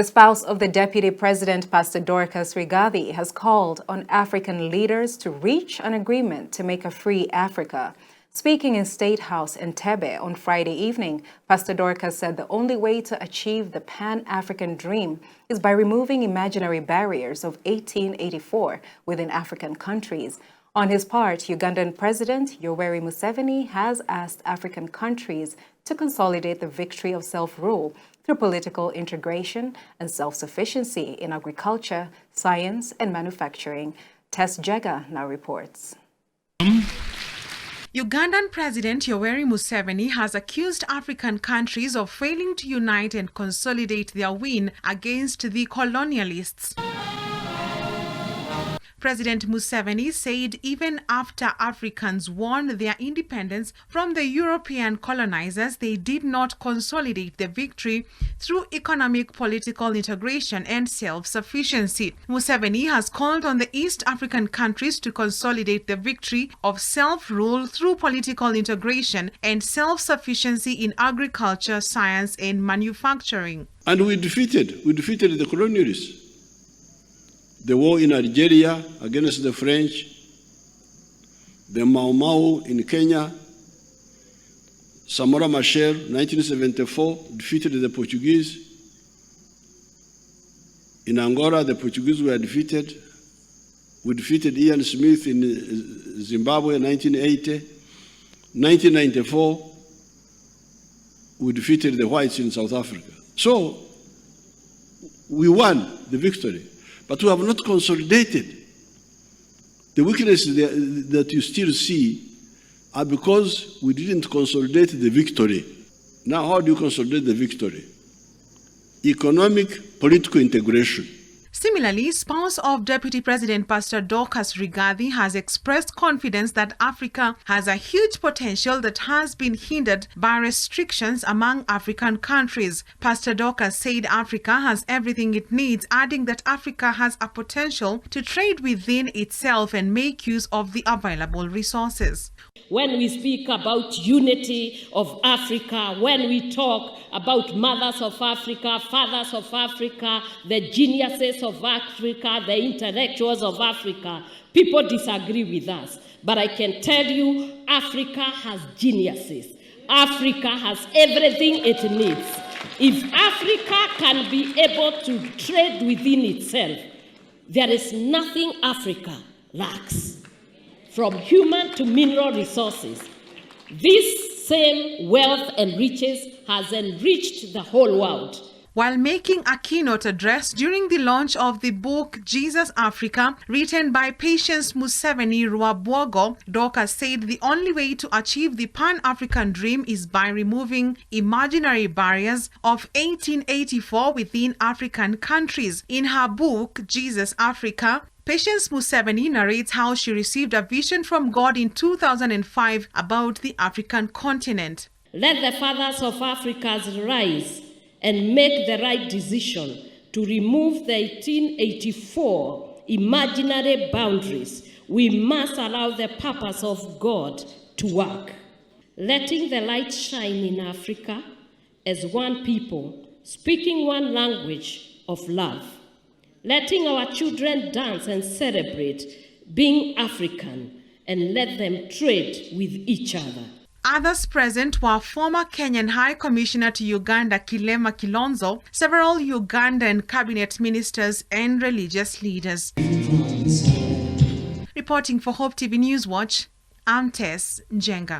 The spouse of the Deputy President, Pastor Dorcas Rigathi, has called on African leaders to reach an agreement to make a free Africa. Speaking in State House in Entebbe on Friday evening, Pastor Dorcas said the only way to achieve the Pan-African dream is by removing imaginary barriers of 1884 within African countries. On his part, Ugandan President Yoweri Museveni has asked African countries to consolidate the victory of self-rule through political integration and self-sufficiency in agriculture, science, and manufacturing. Tess Jega now reports. Ugandan President Yoweri Museveni has accused African countries of failing to unite and consolidate their win against the colonialists. President Museveni said even after Africans won their independence from the European colonizers, they did not consolidate the victory through economic, political integration and self-sufficiency. Museveni has called on the East African countries to consolidate the victory of self-rule through political integration and self-sufficiency in agriculture, science and manufacturing. And we defeated the colonialists. The war in Algeria against the French, the Mau Mau in Kenya, Samora Machel, 1974, defeated the Portuguese. In Angola, the Portuguese were defeated. We defeated Ian Smith in Zimbabwe in 1980. 1994, we defeated the whites in South Africa. So, we won the victory. But we have not consolidated. The weaknesses that you still see are because we didn't consolidate the victory. Now, how do you consolidate the victory? Economic, political integration. Similarly, spouse of Deputy President Pastor Dorcas Rigathi has expressed confidence that Africa has a huge potential that has been hindered by restrictions among African countries. Pastor Dorcas said Africa has everything it needs, adding that Africa has a potential to trade within itself and make use of the available resources. When we speak about unity of Africa, when we talk about mothers of Africa, fathers of Africa, the geniuses of Africa, the intellectuals of Africa, people disagree with us. But I can tell you, Africa has geniuses. Africa has everything it needs. If Africa can be able to trade within itself, there is nothing Africa lacks. From human to mineral resources, this same wealth and riches has enriched the whole world. While making a keynote address during the launch of the book Jesus Africa, written by Patience Museveni Ruabwogo, Dorcas said the only way to achieve the Pan-African dream is by removing imaginary barriers of 1884 within African countries. In her book Jesus Africa, Patience Museveni narrates how she received a vision from God in 2005 about the African continent. Let the fathers of Africa rise and make the right decision to remove the 1884 imaginary boundaries. We must allow the purpose of God to work. Letting the light shine in Africa as one people, speaking one language of love. Letting our children dance and celebrate being African and let them trade with each other. Others present were former Kenyan High Commissioner to Uganda Kilema Kilonzo, several Ugandan cabinet ministers and religious leaders. Reporting for Hope TV News Watch, I'm Tess Njenga.